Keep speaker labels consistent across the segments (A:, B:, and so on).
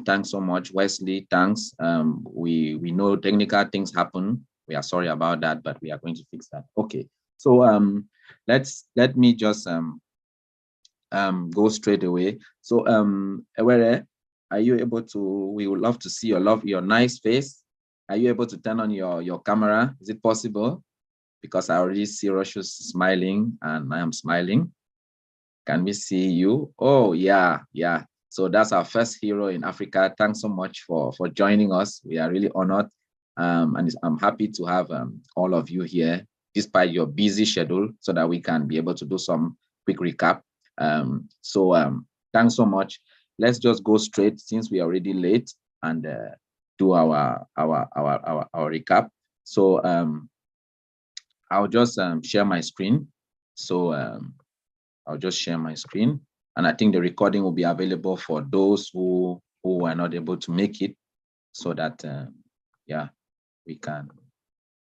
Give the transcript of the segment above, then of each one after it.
A: Thanks so much, Wesley. Thanks. We know technical things happen. We are sorry about that, but we are going to fix that. Okay. So let me just go straight away. So Ewere, are you able to? We would love to see your nice face. Are you able to turn on your camera? Is it possible? Because I already see Rosius smiling and I am smiling. Can we see you? Oh yeah. So that's our first hero in Africa. Thanks so much for joining us. We are really honored, and I'm happy to have all of you here, despite your busy schedule, so that we can be able to do some quick recap. Thanks so much. Let's just go straight, since we are already late, and do our recap. So I'll just share my screen. So I'll just share my screen, and I think the recording will be available for those who were not able to make it, so that yeah, we can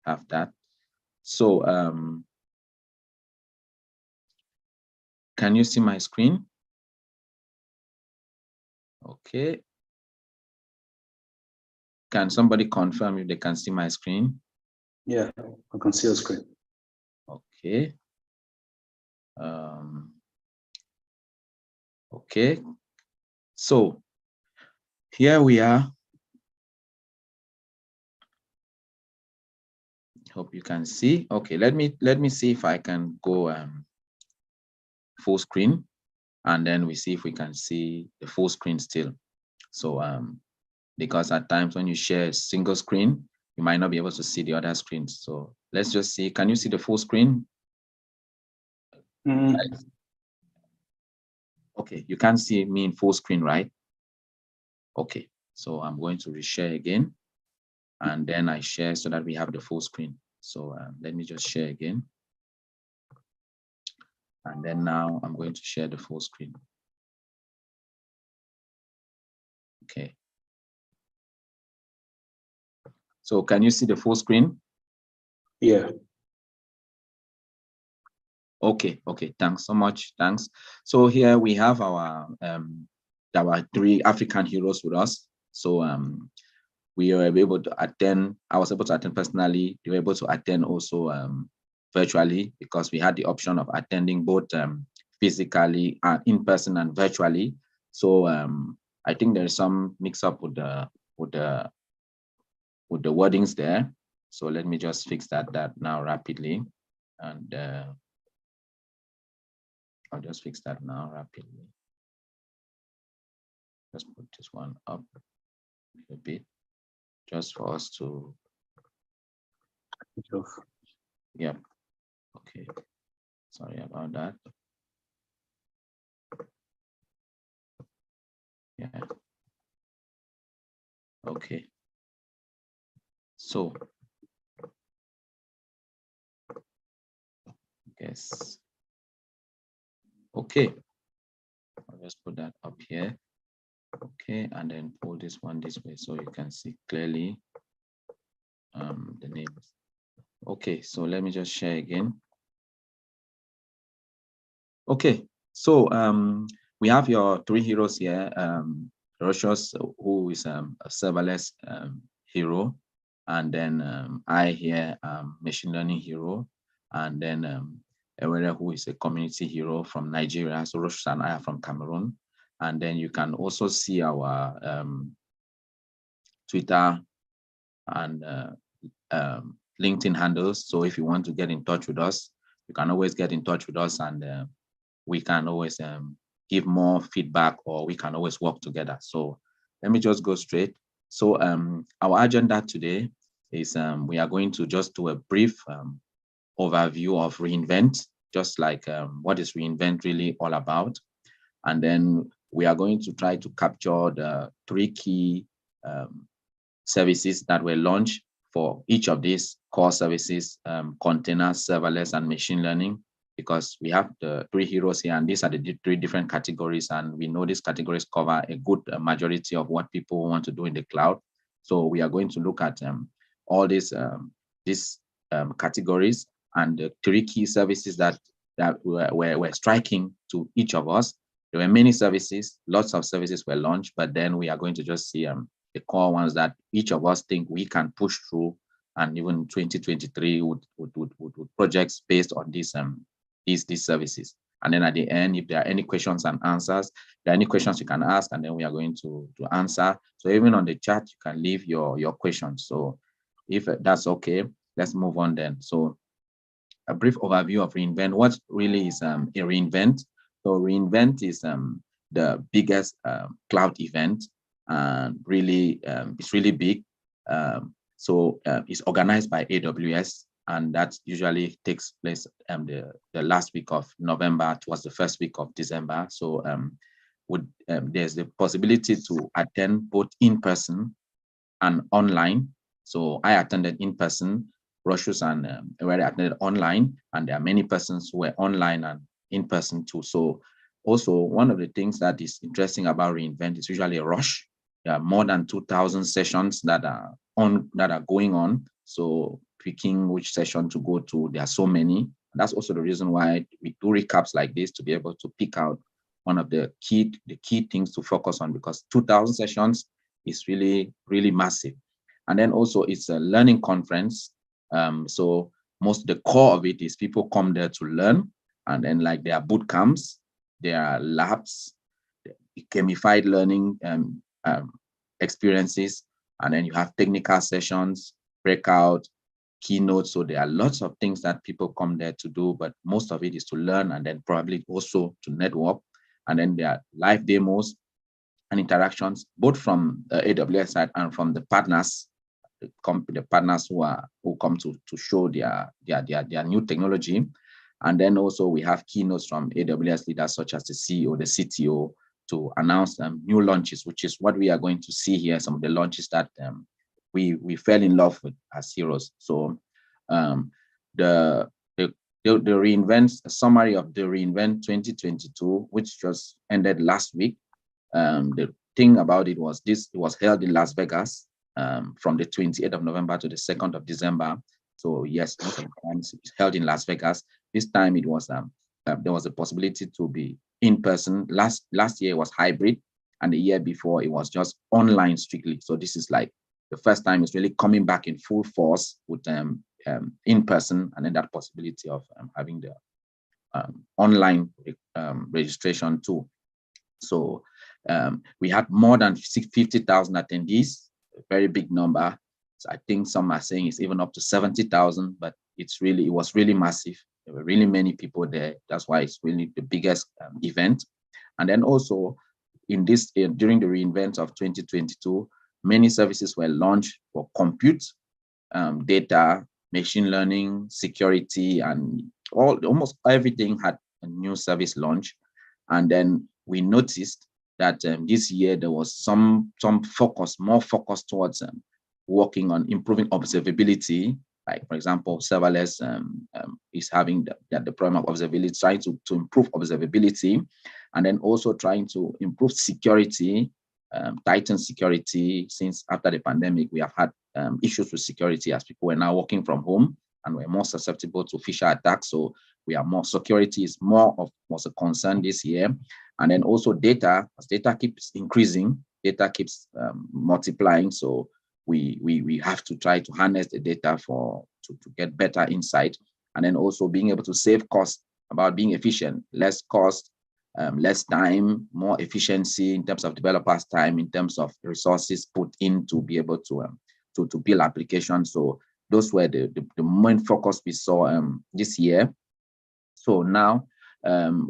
A: have that. So can you see my screen? Okay. Can somebody confirm if they can see my screen?
B: Yeah, I can see your screen.
A: Okay. Okay. So here we are. Hope you can see. Okay, let me see if I can go full screen, and then we see if we can see the full screen still. So because at times when you share a single screen, you might not be able to see the other screens. So let's just see. Can you see the full screen? Okay, you can't see me in full screen, right? Okay, so I'm going to reshare again, and then I share so that we have the full screen. So let me just share again. And then now I'm going to share the full screen. Okay. So can you see the full screen?
B: Yeah.
A: Okay, thanks so much, thanks. So here we have our 3 African heroes with us. So we were able to attend, I was able to attend personally, they were able to attend also virtually, because we had the option of attending both physically and in person and virtually. So I think there's some mix up with the wordings there. So let me just fix that now rapidly, and I'll just fix that now rapidly. Let's put this one up a bit, just for us to. Yep. Okay. Sorry about that. Yeah. Okay. So, yes. Okay. I'll just put that up here. Okay, and then pull this one this way so you can see clearly the names. Okay, so let me just share again. Okay, so we have your 3 heroes here. Rosius, who is a serverless hero, and then I here, machine learning hero, and then Ewere, who is a community hero from Nigeria. So Rosius and I are from Cameroon. And then you can also see our Twitter and LinkedIn handles. So if you want to get in touch with us, you can always get in touch with us, and we can always give more feedback, or we can always work together. So let me just go straight. So our agenda today is we are going to just do a brief overview of Reinvent, just like what is Reinvent really all about. And then we are going to try to capture the 3 key services that were launched for each of these core services, container, serverless, and machine learning, because we have the 3 heroes here, and these are the 3 different categories, and we know these categories cover a good majority of what people want to do in the cloud. So we are going to look at all these categories and the 3 key services that were striking to each of us. there were many services, lots of services were launched, but then we are going to just see the core ones that each of us think we can push through, and even 2023 would projects based on these services. And then at the end, if there are any questions and answers, there are any questions you can ask, and then we are going to answer. So even on the chat, you can leave your questions. So if that's okay, let's move on then. So a brief overview of Reinvent. What really is a Reinvent? So Reinvent is the biggest cloud event, and really it's really big. So it's organized by AWS, and that usually takes place the last week of November towards the first week of December. So there's the possibility to attend both in person and online. So I attended in person. Rosius and Ewere attended online, and there are many persons who were online and in person too. So also one of the things that is interesting about Reinvent is usually a rush. There are more than 2,000 sessions that are going on. So picking which session to go to, there are so many. And that's also the reason why we do recaps like this, to be able to pick out one of the key things to focus on, because 2,000 sessions is really, really massive. And then also it's a learning conference. So most the core of it is people come there to learn, and then like there are boot camps, there are labs, gamified learning experiences, and then you have technical sessions, breakout, keynotes. So there are lots of things that people come there to do, but most of it is to learn, and then probably also to network. And then there are live demos and interactions, both from the AWS side and from the partners. The partners who come to show their new technology. And then also we have keynotes from AWS leaders such as the CEO, the CTO, to announce new launches, which is what we are going to see here, some of the launches that we fell in love with as heroes. So the Reinvent, a summary of the Reinvent 2022, which just ended last week. The thing about it was it was held in Las Vegas, from the 28th of November to the 2nd of December. So yes, most of the times it's held in Las Vegas. This time it was there was a possibility to be in person. Last year it was hybrid, and the year before it was just online strictly. So this is like the first time it's really coming back in full force with in person, and then that possibility of having the online registration too. So we had more than 50,000 attendees. A very big number. So I think some are saying it's even up to 70,000, but it was really massive. There were really many people there. That's why it's really the biggest event. And then also in this during the Reinvent of 2022, many services were launched for compute, data, machine learning, security, and almost everything had a new service launch. And then we noticed that this year there was some more focus towards working on improving observability. Like for example, Serverless is having the deployment of observability, trying to improve observability, and then also trying to improve security, tighten security. Since after the pandemic, we have had issues with security as people are now working from home and we're more susceptible to phishing attacks. So security was a concern this year. And then also data, as data keeps increasing, data keeps multiplying. So we have to try to harness the data to get better insight. And then also being able to save cost, about being efficient, less cost, less time, more efficiency in terms of developers' time, in terms of resources put in to be able to build applications. So those were the main focus we saw this year. So now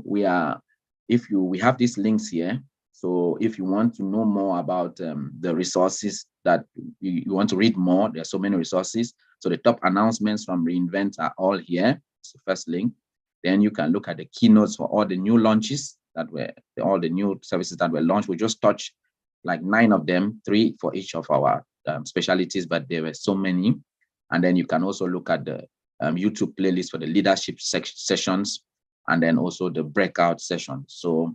A: we have these links here. So if you want to know more about the resources that you want to read more, there are so many resources. So the top announcements from Reinvent are all here. It's the first link. Then you can look at the keynotes for all the new launches all the new services that were launched. We just touched like 9 of them, 3 for each of our specialties, but there were so many. And then you can also look at the YouTube playlist for the leadership sessions, and then also the breakout session. So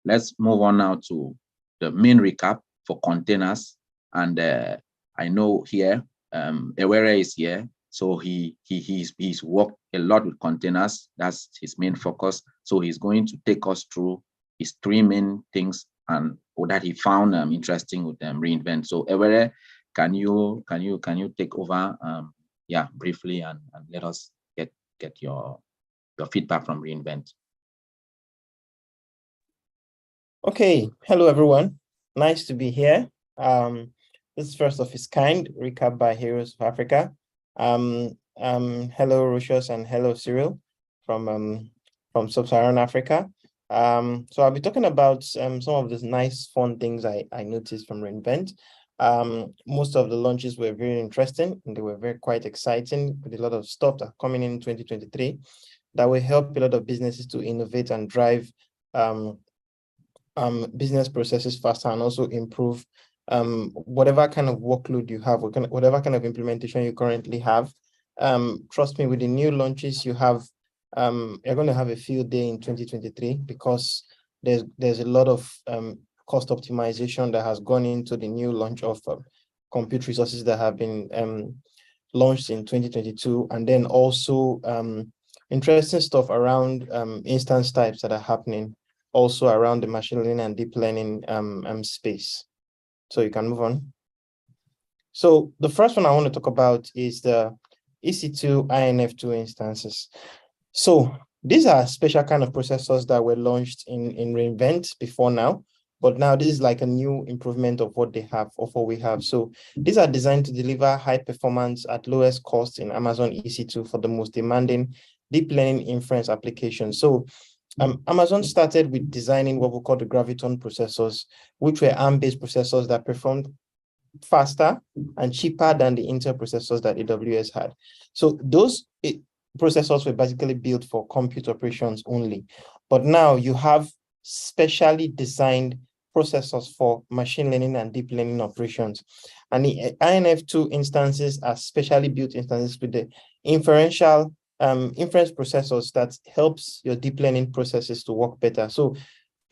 A: let's move on now to the main recap for containers. And I know here, Ewere is here. So he's worked a lot with containers. That's his main focus. So he's going to take us through his three main things and that he found interesting with Reinvent. So Ewere, can you take over briefly and let us get your feedback from Reinvent.
C: Okay, hello everyone. Nice to be here. This is first of its kind recap by Heroes of Africa. Hello Rosius and hello Cyril from Sub-Saharan Africa. So I'll be talking about some of these nice fun things I noticed from Reinvent. Most of the launches were very interesting and they were quite exciting with a lot of stuff that coming in 2023 that will help a lot of businesses to innovate and drive business processes faster and also improve whatever kind of workload you have, whatever kind of implementation you currently have. Trust me, with the new launches you have, you're going to have a field day in 2023 because there's a lot of cost optimization that has gone into the new launch of compute resources that have been launched in 2022, and then also interesting stuff around instance types that are happening also around the machine learning and deep learning space. So you can move on. So the first one I want to talk about is the EC2 INF2 instances. So these are special kind of processors that were launched in Reinvent before now, but now this is like a new improvement of what they have, of what we have. So these are designed to deliver high performance at lowest cost in Amazon EC2 for the most demanding deep learning inference applications. So Amazon started with designing what we call the Graviton processors, which were ARM-based processors that performed faster and cheaper than the Intel processors that AWS had. So those processors were basically built for compute operations only. But now you have specially designed processors for machine learning and deep learning operations. And the INF2 instances are specially built instances with the inference processors that helps your deep learning processes to work better. So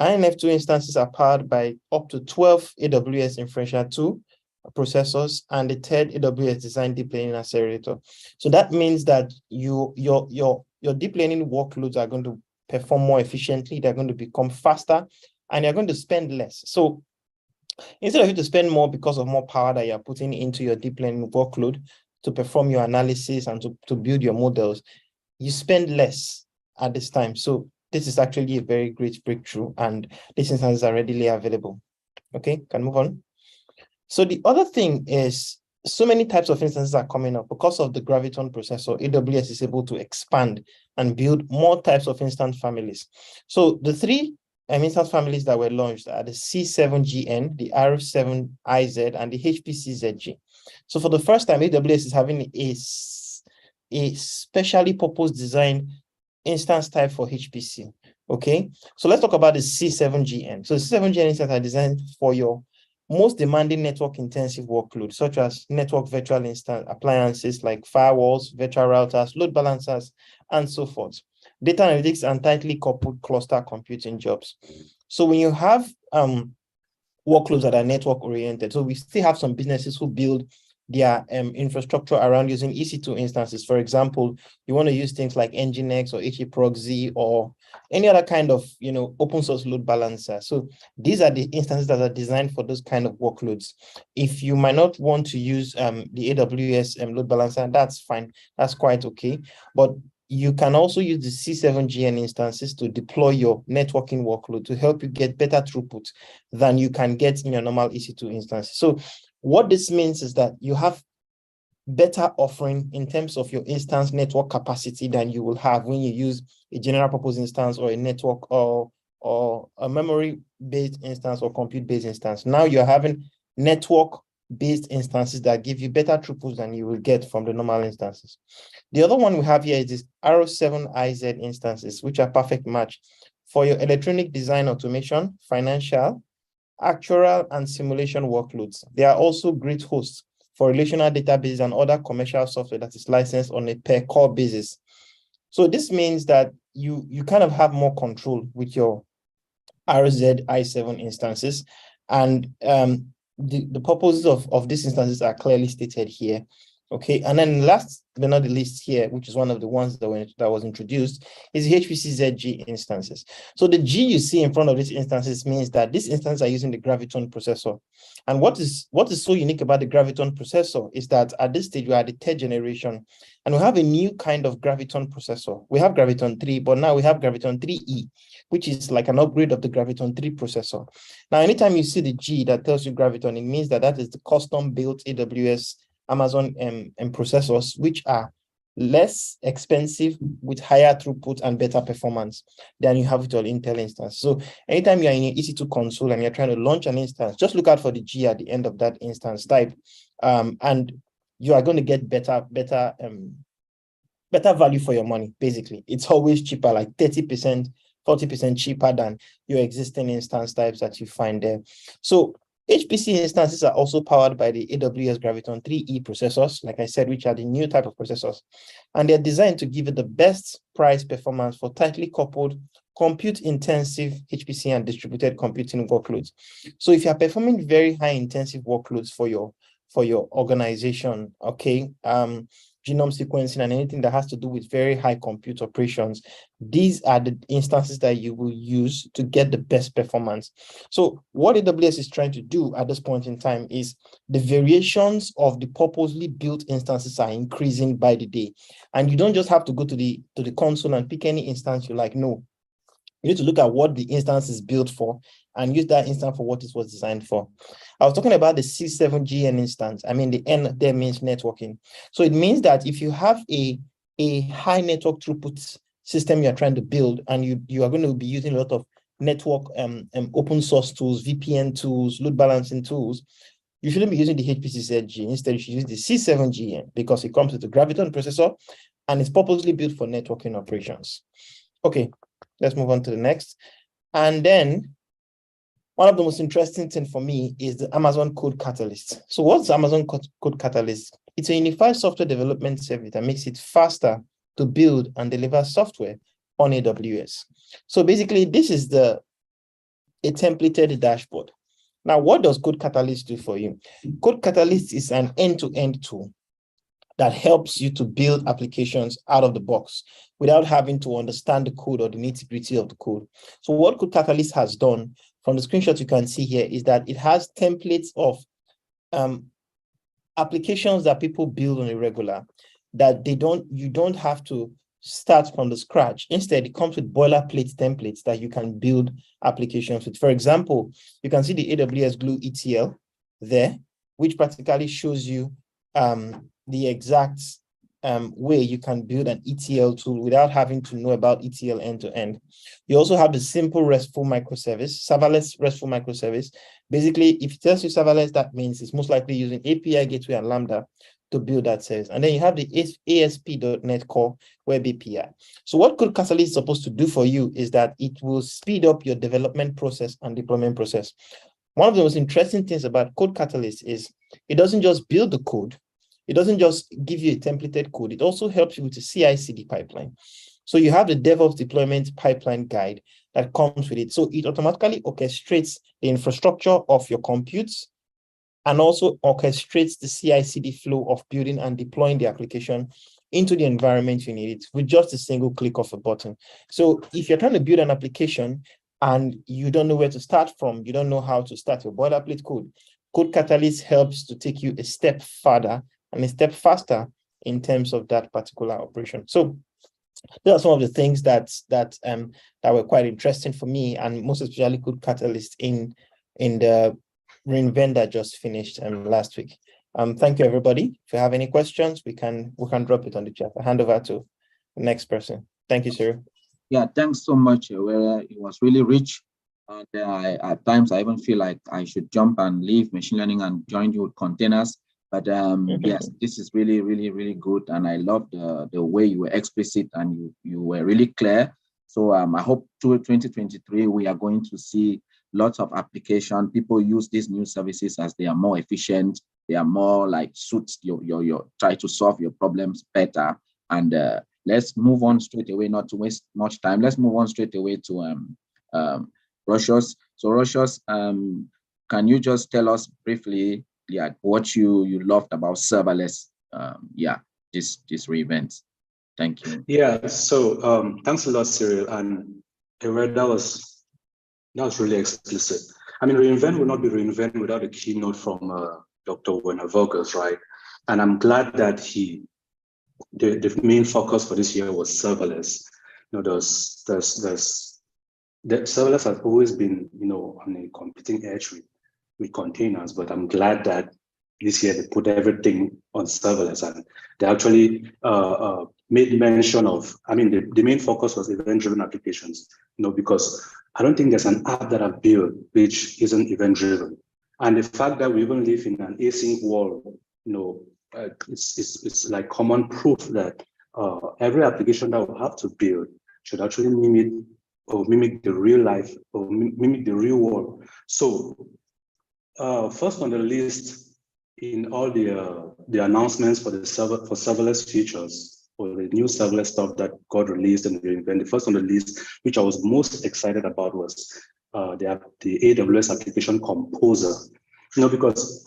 C: INF2 instances are powered by up to 12 AWS Inferential 2 processors and the third AWS Design Deep Learning Accelerator. So that means that your deep learning workloads are going to perform more efficiently, they're going to become faster, and you're going to spend less. So instead of you to spend more because of more power that you're putting into your deep learning workload to perform your analysis and to build your models, you spend less at this time. So this is actually a very great breakthrough, and these instances are readily available. Okay, can move on. So the other thing is so many types of instances are coming up because of the Graviton processor. AWS is able to expand and build more types of instance families. So the three instance families that were launched are the C7GN, the R7IZ, and the HPCZG. So for the first time, AWS is having a specially purpose designed instance type for HPC. Okay, so let's talk about the C7GN. So the C7GN instances are designed for your most demanding network intensive workload, such as network virtual instance appliances like firewalls, virtual routers, load balancers, and so forth. Data analytics and tightly coupled cluster computing jobs. So when you have workloads that are network oriented, so we still have some businesses who build their infrastructure around using EC2 instances. For example, you want to use things like Nginx or HAProxy or any other kind of open source load balancer. So these are the instances that are designed for those kind of workloads. If you might not want to use the AWS load balancer, that's fine. That's quite okay. But you can also use the C7GN instances to deploy your networking workload to help you get better throughput than you can get in your normal EC2 instance. So what this means is that you have better offering in terms of your instance network capacity than you will have when you use a general purpose instance or a network or a memory-based instance or compute-based instance. Now you're having network-based instances that give you better throughput than you will get from the normal instances. The other one we have here is this R7IZ instances, which are perfect match for your electronic design automation, financial, actuarial, and simulation workloads. They are also great hosts for relational databases and other commercial software that is licensed on a per core basis. So this means that you kind of have more control with your RZI7 instances, and the purposes of these instances are clearly stated here. Okay, and then last but not the least here, which is one of the ones that was introduced, is the HPC ZG instances. So the G you see in front of these instances means that these instances are using the Graviton processor. And what is so unique about the Graviton processor is that at this stage we are at the 3rd generation, and we have a new kind of Graviton processor. We have Graviton 3, but now we have Graviton 3E, which is like an upgrade of the Graviton 3 processor. Now, anytime you see the G that tells you Graviton, it means that is the custom built AWS Amazon processors, which are less expensive with higher throughput and better performance than you have with your Intel instance. So anytime you're in your EC2 console and you're trying to launch an instance, just look out for the G at the end of that instance type, and you are going to get better value for your money. Basically, it's always cheaper, like 30%, 40% cheaper than your existing instance types that you find there. So HPC instances are also powered by the AWS Graviton 3E processors, like I said, which are the new type of processors. And they're designed to give you the best price performance for tightly coupled, compute-intensive HPC and distributed computing workloads. So if you're performing very high-intensive workloads for your organization, okay, genome sequencing and anything that has to do with very high compute operations, these are the instances that you will use to get the best performance. So what AWS is trying to do at this point in time is the variations of the purposely built instances are increasing by the day. And you don't just have to go to the console and pick any instance you like. No, you need to look at what the instance is built for and use that instance for what it was designed for. I was talking about the C7GN instance. I mean, the N there means networking. So it means that if you have a high network throughput system you're trying to build, and you are going to be using a lot of network open source tools, VPN tools, load balancing tools, you shouldn't be using the HPC-ZG. Instead, you should use the C7GN because it comes with the Graviton processor and it's purposely built for networking operations. Okay, let's move on to the next. And then one of the most interesting things for me is the Amazon Code Catalyst. So what's Amazon Code Catalyst? It's a unified software development service that makes it faster to build and deliver software on AWS. So basically, this is a templated dashboard. Now, what does Code Catalyst do for you? Code Catalyst is an end-to-end tool that helps you to build applications out of the box without having to understand the code or the nitty-gritty of the code. So what Code Catalyst has done, from the screenshot you can see here, is that it has templates of applications that people build on a regular, that you don't have to start from the scratch. Instead, it comes with boilerplate templates that you can build applications with. For example, you can see the AWS Glue ETL there, which practically shows you the exact way you can build an ETL tool without having to know about ETL end to end. You also have the simple RESTful microservice, serverless RESTful microservice. Basically, if it tells you serverless, that means it's most likely using API Gateway and Lambda to build that service. And then you have the ASP.NET Core Web API. So what Code Catalyst is supposed to do for you is that it will speed up your development process and deployment process. One of the most interesting things about Code Catalyst is it doesn't just build the code. It doesn't just give you a templated code. It also helps you with the CI/CD pipeline. So you have the DevOps deployment pipeline guide that comes with it. So it automatically orchestrates the infrastructure of your computes and also orchestrates the CI/CD flow of building and deploying the application into the environment you need it with just a single click of a button. So if you're trying to build an application and you don't know where to start from, you don't know how to start your boilerplate code, Code Catalyst helps to take you a step further and a step faster in terms of that particular operation. So those are some of the things that were quite interesting for me, and most especially Code Catalyst in the Reinvent that just finished last week. Thank you, everybody. If you have any questions, we can drop it on the chat. I'll hand over to the next person. Thank you, Cyril.
A: Yeah, thanks so much, Ewere. It was really rich. And at times, I even feel like I should jump and leave machine learning and join you with containers. But yes, this is really, really, really good. And I love the way you were explicit and you were really clear. So I hope 2023, we are going to see lots of application. People use these new services as they are more efficient. They are more like suits your try to solve your problems better. And let's move on straight away, not to waste much time. Let's move on straight away to Rosius. So Rosius, can you just tell us briefly what you loved about serverless yeah, this Reinvent. Thank you.
B: Yeah, so thanks a lot, Cyril. And Ewere, that was really explicit. I mean, Reinvent would not be Reinvent without a keynote from Dr. Werner Vogels, right? And I'm glad that the main focus for this year was serverless. You know, the serverless has always been, you know, on a competing edge with containers, but I'm glad that this year they put everything on serverless, and they actually made mention of, I mean, the main focus was event-driven applications, you know, because I don't think there's an app that I've built which isn't event-driven. And the fact that we even live in an async world, you know, it's like common proof that every application that we have to build should actually mimic the real life or mimic the real world. So first on the list in all the announcements for serverless features or the new serverless stuff that got released and Reinvent, the first on the list, which I was most excited about, was the AWS application composer. You know, because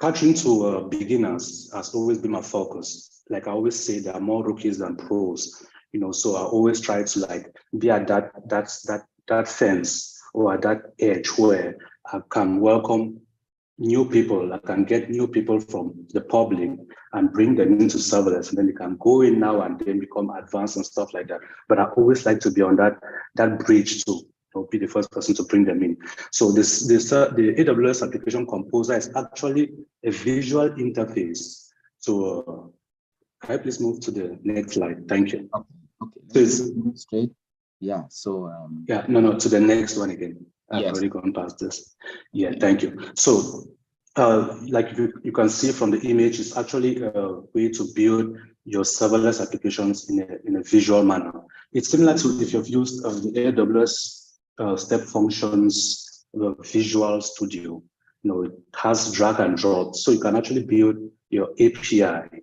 B: catching to beginners has always been my focus. Like I always say, there are more rookies than pros. You know, so I always try to like be at that fence or at that edge where I can welcome new people. I can get new people from the public and bring them into serverless, and then they can go in now and then become advanced and stuff like that. But I always like to be on that bridge to be the first person to bring them in. So the AWS application composer is actually a visual interface. So can I please move to the next slide? Thank you.
A: Okay.
B: So it's
A: straight. Yeah. So
B: yeah, no, to the next one again. I've already gone past this. Yeah, thank you. So like you can see from the image, it's actually a way to build your serverless applications in a visual manner. It's similar to if you've used the AWS Step Functions Visual Studio. You know, it has drag and drop, so you can actually build your API,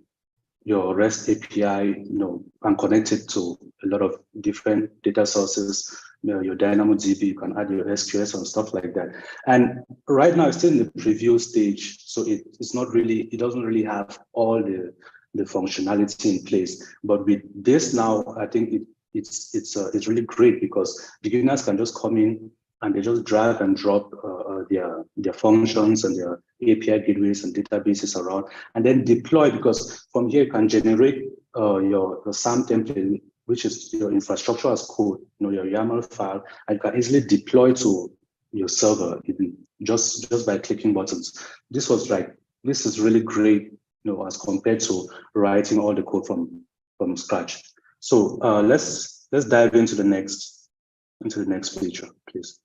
B: your REST API, you know, and connect it to a lot of different data sources. You know, your DynamoDB, you can add your SQS and stuff like that. And right now, it's still in the preview stage, so it doesn't really have all the functionality in place. But with this now, I think it's really great because beginners can just come in and they just drag and drop their functions and their API gateways and databases around, and then deploy, because from here you can generate your SAM template, which is your infrastructure as code, you know, your YAML file, and you can easily deploy to your server just by clicking buttons. This is really great, you know, as compared to writing all the code from scratch. So let's dive into the next feature, please.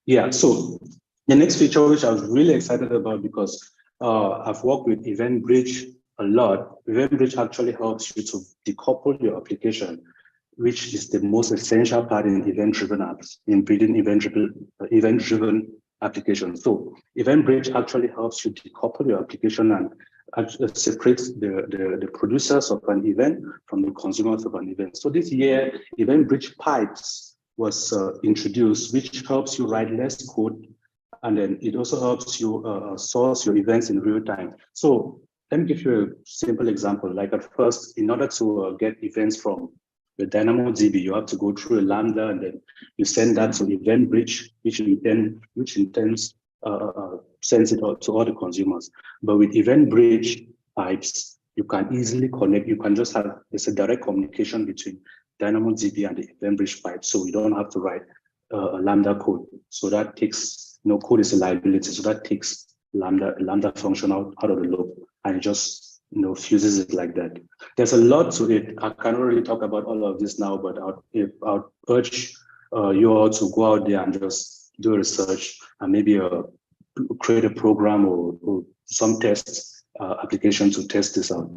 B: Yeah, so the next feature, which I was really excited about because I've worked with EventBridge a lot. EventBridge actually helps you to decouple your application, which is the most essential part in event-driven apps, in building event-driven applications. So EventBridge actually helps you decouple your application and separate the producers of an event from the consumers of an event. So this year, EventBridge Pipes was introduced, which helps you write less code, and then it also helps you source your events in real time. So let me give you a simple example. Like at first, in order to get events from the DynamoDB, you have to go through a Lambda, and then you send that to EventBridge, which intends sends it out to all the consumers. But with EventBridge Pipes, you can easily connect. You can just have a direct communication between DynamoDB and the EventBridge pipe, so we don't have to write a Lambda code. So that takes, you know, code is a liability. So that takes Lambda function out of the loop, and it just, you know, fuses it like that. There's a lot to it. I cannot really talk about all of this now, but I'd urge you all to go out there and just do research and maybe create a program or some test application to test this out.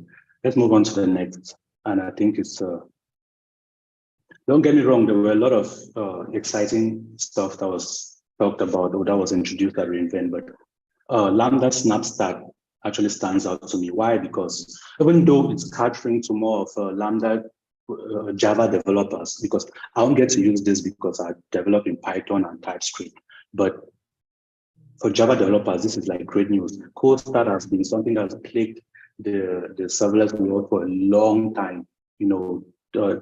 B: Let's move on to the next. And I think it's don't get me wrong, there were a lot of exciting stuff that was talked about or that was introduced at Reinvent, but Lambda Snapstack actually stands out to me. Why? Because even though it's catering to more of Lambda Java developers, because I don't get to use this because I develop in Python and TypeScript, but for Java developers, this is like great news. Cold start has been something that's plagued the serverless world for a long time. You know, the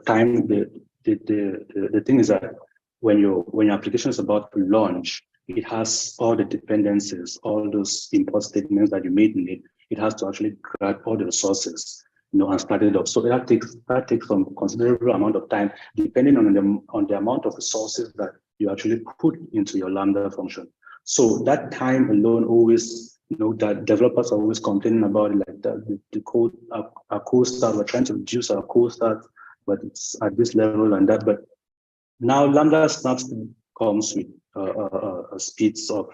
B: thing is that when your application is about to launch, it has all the dependencies, all those import statements that you made in it. It has to actually grab all the resources, you know, and start it up. So that takes some considerable amount of time, depending on the amount of resources that you actually put into your Lambda function. So that time alone always, you know, that developers are always complaining about it, like the code, our code start, we're trying to reduce our code start, but it's at this level and that. But now Lambda Snaps comes with speeds of,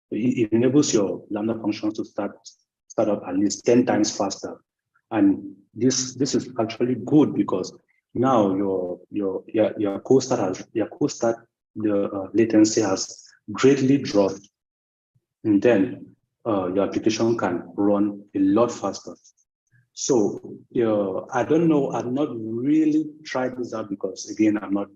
B: it enables your Lambda functions to start up at least 10 times faster. And this is actually good because now your code start the latency has greatly dropped, and then your application can run a lot faster. So I don't know, I've not really tried this out because again, I'm not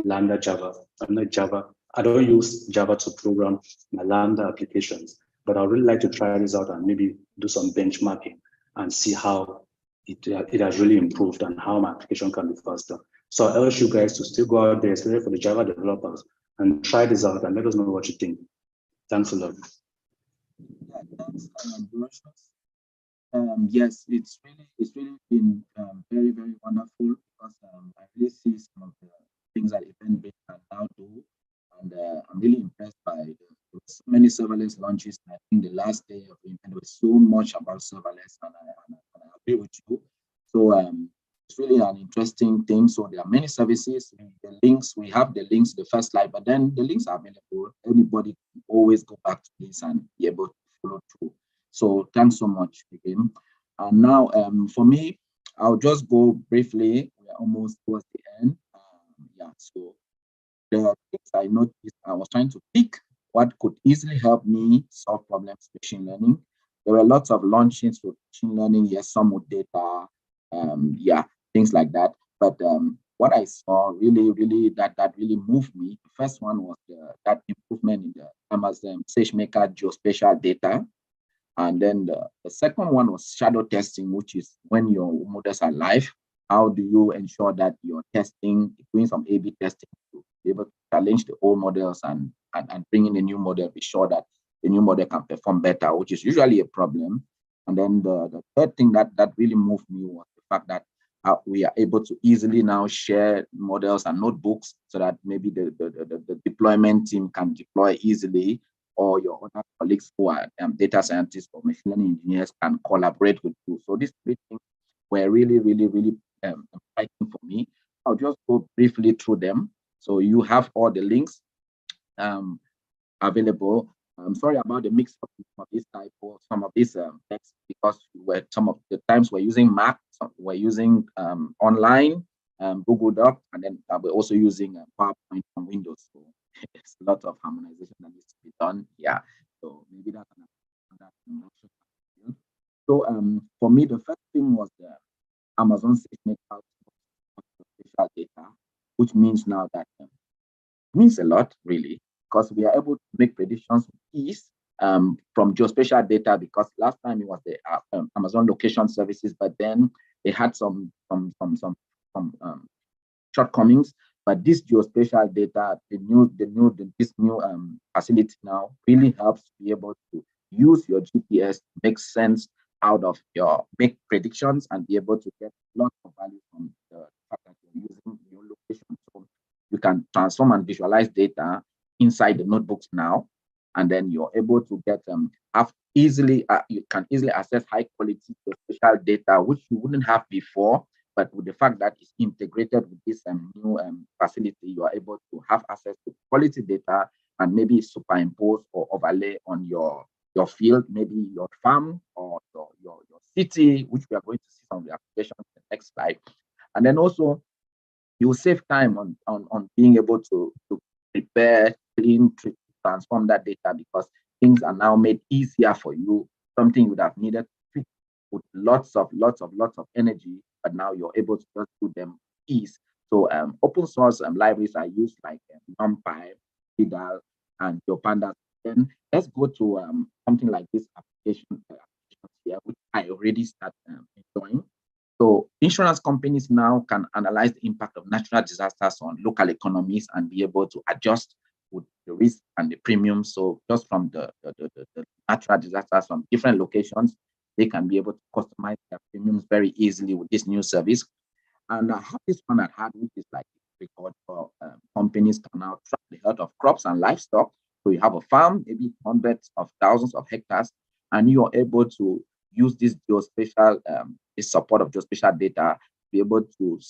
B: Lambda Java. I'm not Java. I don't use Java to program my Lambda applications, but I would really like to try this out and maybe do some benchmarking and see how it has really improved and how my application can be faster. So I urge you guys to still go out there, especially for the Java developers, and try this out and let us know what you think. Thanks a lot.
A: Yeah, thanks, yes, it's really been very, very wonderful because I really see some of the things that Eventbrite can now do, and I'm really impressed by so many serverless launches. I think the last day of Reinvent there was so much about serverless, and I agree with you. So it's really an interesting thing. So there are many services. The links, we have the links, the first slide, but then the links are available. Anybody can always go back to this and be able to follow through. So thanks so much again. And now for me, I'll just go briefly. We're almost towards the end. Yeah, so the things I noticed, I was trying to pick what could easily help me solve problems with machine learning. There were lots of launchings with machine learning, yes, some with data, yeah, things like that. But what I saw really that really moved me. The first one was that improvement in the Amazon SageMaker geospatial data. And then the second one was shadow testing, which is when your models are live, how do you ensure that you're doing some A/B testing to be able to challenge the old models and bring in a new model, be sure that the new model can perform better, which is usually a problem. And then the third thing that really moved me was the fact that we are able to easily now share models and notebooks so that maybe the deployment team can deploy easily, or your other colleagues who are data scientists or machine learning engineers can collaborate with you. So these three things were really exciting for me. I'll just go briefly through them. So you have all the links available. I'm sorry about the mix of this type or some of these text because some of the times we're using Mac, we're using online, Google Doc, and then we're also using PowerPoint on Windows. So it's a lot of harmonization that needs to be done. Yeah. So maybe that's another. So for me, the first thing was the Amazon SageMaker spatial data, which means now that means a lot really, because we are able to make predictions with ease from geospatial data, because last time it was the Amazon location services, but then they had some shortcomings. But this geospatial data, this new facility now really helps to be able to use your GPS to make sense out of make predictions and be able to get lots of value from the fact that you're using your location. So you can transform and visualize data inside the notebooks now, and then you're able to get you can easily access high quality geospatial data, which you wouldn't have before. But with the fact that it's integrated with this new facility, you are able to have access to quality data and maybe superimpose or overlay on your field, maybe your farm or your city, which we are going to see some of the applications in the next slide. And then also, you save time on being able to prepare, clean, transform that data, because things are now made easier for you. Something you would have needed to with lots of energy, but now you're able to just do them ease. So open source libraries are used like NumPy, Tidal, and your Pandas Then let's go to something like this application here, which I already start enjoying. So insurance companies now can analyze the impact of natural disasters on local economies and be able to adjust with the risk and the premium. So just from the natural disasters from different locations, they can be able to customize their premiums very easily with this new service. And I have this one at hand, which is like record for companies can now track the health of crops and livestock. So you have a farm, maybe hundreds of thousands of hectares, and you are able to use this geospatial, this support of geospatial data, be able to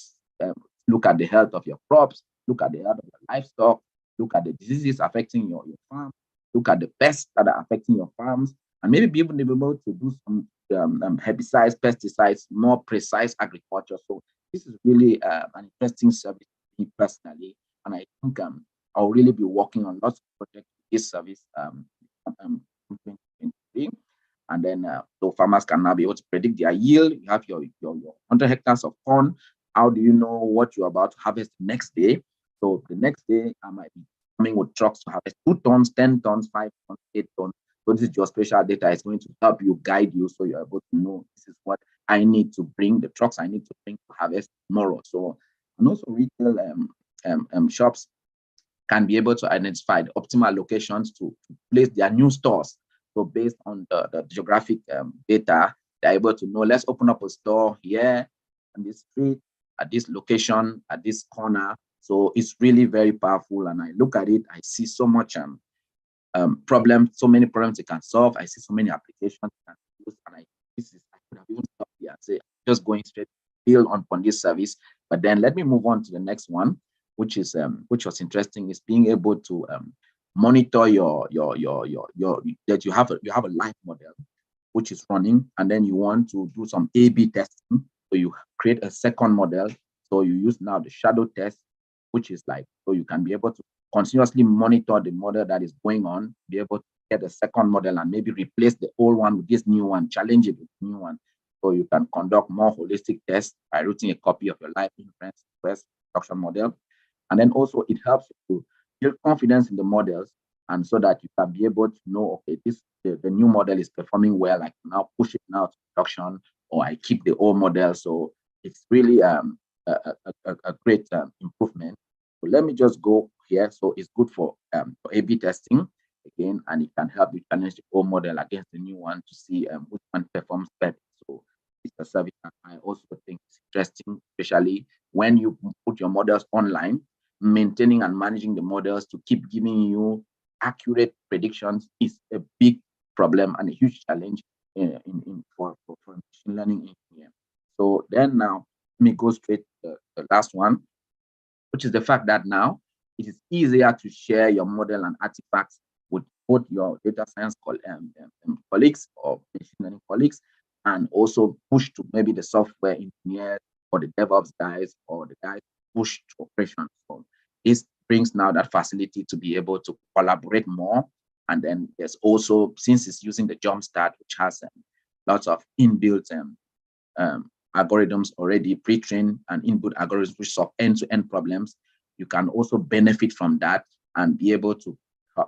A: look at the health of your crops, look at the health of your livestock, look at the diseases affecting your farm, look at the pests that are affecting your farms, and maybe even be able to do some herbicides, pesticides, more precise agriculture. So this is really an interesting service to me personally, and I think I'll really be working on lots of projects with this service in 2023. And then so farmers can now be able to predict their yield. You have your 100 hectares of corn. How do you know what you're about to harvest the next day? So the next day, I might be coming with trucks to harvest 2 tons, 10 tons, 5 tons, 8 tons. So this is geospatial data. Is going to help you, guide you, so you're able to know this is what I need to bring, the trucks I need to bring to harvest tomorrow. So, and also retail shops can be able to identify the optimal locations to place their new stores. So based on the geographic data, they're able to know, let's open up a store here on this street, at this location, at this corner. So it's really very powerful. And I look at it, I see so much problems, so many problems it can solve. I see so many applications it can use. And I could have even stopped here and say, just going straight build on this service. But then let me move on to the next one, which is which was interesting, is being able to monitor that you have a live model which is running, and then you want to do some A/B testing. So you create a second model. So you use now the shadow test, which is like, so you can be able to continuously monitor the model that is going on, be able to get a second model and maybe replace the old one with this new one, challenge it with the new one. So you can conduct more holistic tests by routing a copy of your live inference request production model. And then also it helps you to build confidence in the models, and so that you can be able to know, okay, the new model is performing well, I can now push it now to production, or I keep the old model. So it's really a great improvement. So let me just go here. So it's good for A/B testing again, and it can help you challenge the old model against the new one to see which one performs better. So it's a service that I also think is interesting, especially when you put your models online. Maintaining and managing the models to keep giving you accurate predictions is a big problem and a huge challenge for machine learning engineer. So then now let me go straight to the last one, which is the fact that now it is easier to share your model and artifacts with both your data science colleagues or machine learning colleagues, and also push to maybe the software engineers or the DevOps guys or the guys push to operations. So this brings now that facility to be able to collaborate more. And then there's also, since it's using the Jumpstart, which has lots of inbuilt algorithms already pre-trained and inbuilt algorithms which solve end-to-end problems, you can also benefit from that and be able to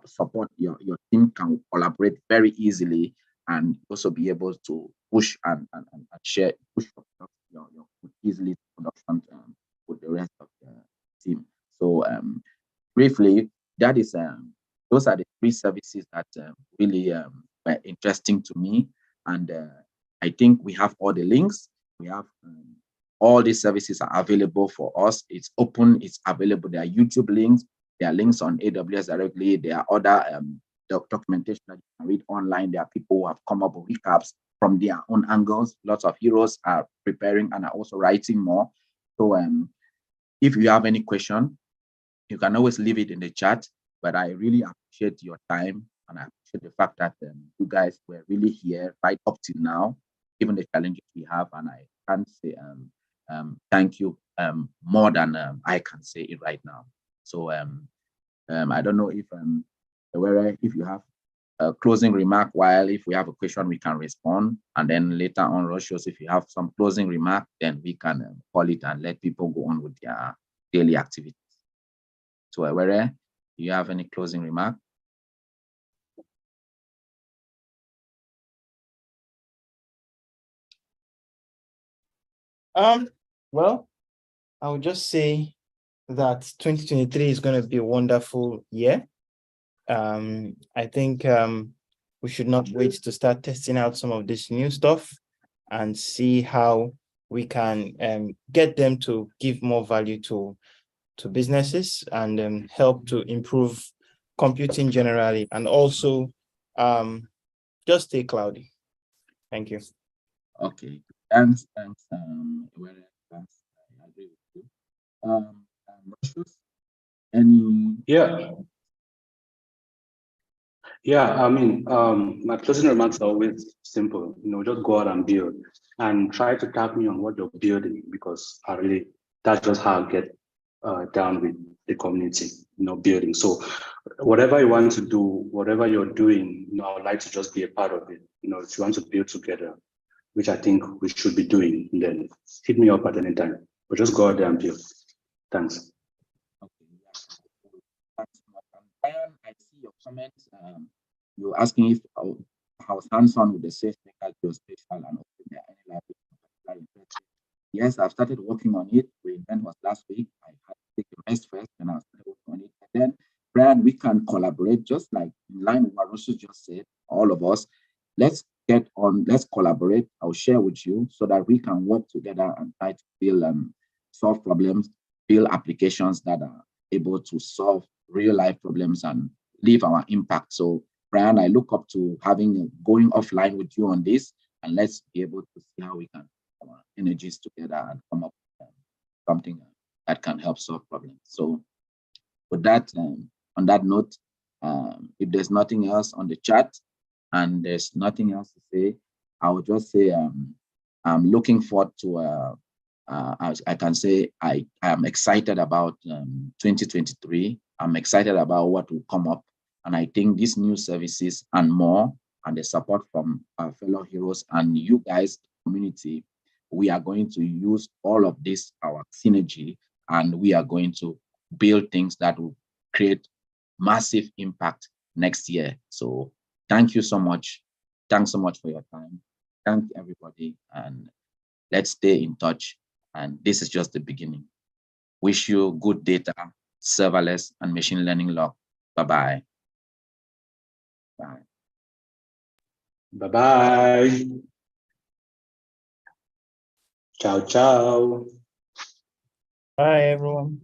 A: support your team can collaborate very easily, and also be able to push and share, push your easily to production with the rest of the team. So briefly, that is those are the 3 services that really were interesting to me, and I think we have all the links. We have all these services are available for us. It's open, it's available. There are YouTube links, there are links on AWS directly. There are other documentation that you can read online. There are people who have come up with recaps from their own angles. Lots of heroes are preparing and are also writing more. So if you have any question, you can always leave it in the chat. But I really appreciate your time, and I appreciate the fact that you guys were really here right up till now, given the challenges we have. And I can't say thank you more than I can say it right now. So I don't know if Ewere, if you have a closing remark, while if we have a question, we can respond. And then later on, Rosius, if you have some closing remark, then we can call it and let people go on with their daily activities. So Ewere, do you have any closing remark?
C: Well, I would just say that 2023 is going to be a wonderful year. I think we should not wait to start testing out some of this new stuff and see how we can get them to give more value to businesses and help to improve computing generally, and also just stay cloudy. Thank you.
A: Okay, thanks, Ewere, thanks. I agree with you. Rosius, any?
B: Yeah, I mean, my closing remarks are always simple. Just go out and build, and try to tag me on what you're building, because that's just how I get down with the community, building. So whatever you want to do, whatever you're doing, I would like to just be a part of it. If you want to build together, which I think we should be doing, then hit me up at any time. But just go out there and build. Thanks.
A: Okay, yeah. Brian, I see your comments. You're asking if I was hands-on with the SafeMaker geospatial and open any library. Yes, I've started working on it. Reinvent was last week. I had to take the rest first, and I started working on it. And then, Brian, we can collaborate, just like in line with what Rosius just said, all of us. Let's collaborate. I'll share with you so that we can work together and try to build solve problems, build applications that are able to solve real life problems and leave our impact. So, Brian, I look up to going offline with you on this, and let's be able to see how we can put our energies together and come up with something that can help solve problems. So, with that, on that note, if there's nothing else on the chat and there's nothing else to say, I would just say I'm looking forward to. I can say I am excited about 2023. I'm excited about what will come up. And I think these new services and more, and the support from our fellow heroes and you guys, community, we are going to use all of this, our synergy, and we are going to build things that will create massive impact next year. So thank you so much. Thanks so much for your time. Thank everybody, and let's stay in touch. And this is just the beginning. Wish you good data, serverless, and machine learning log. Bye-bye. Bye.
B: Bye-bye. Ciao, ciao.
C: Bye, everyone.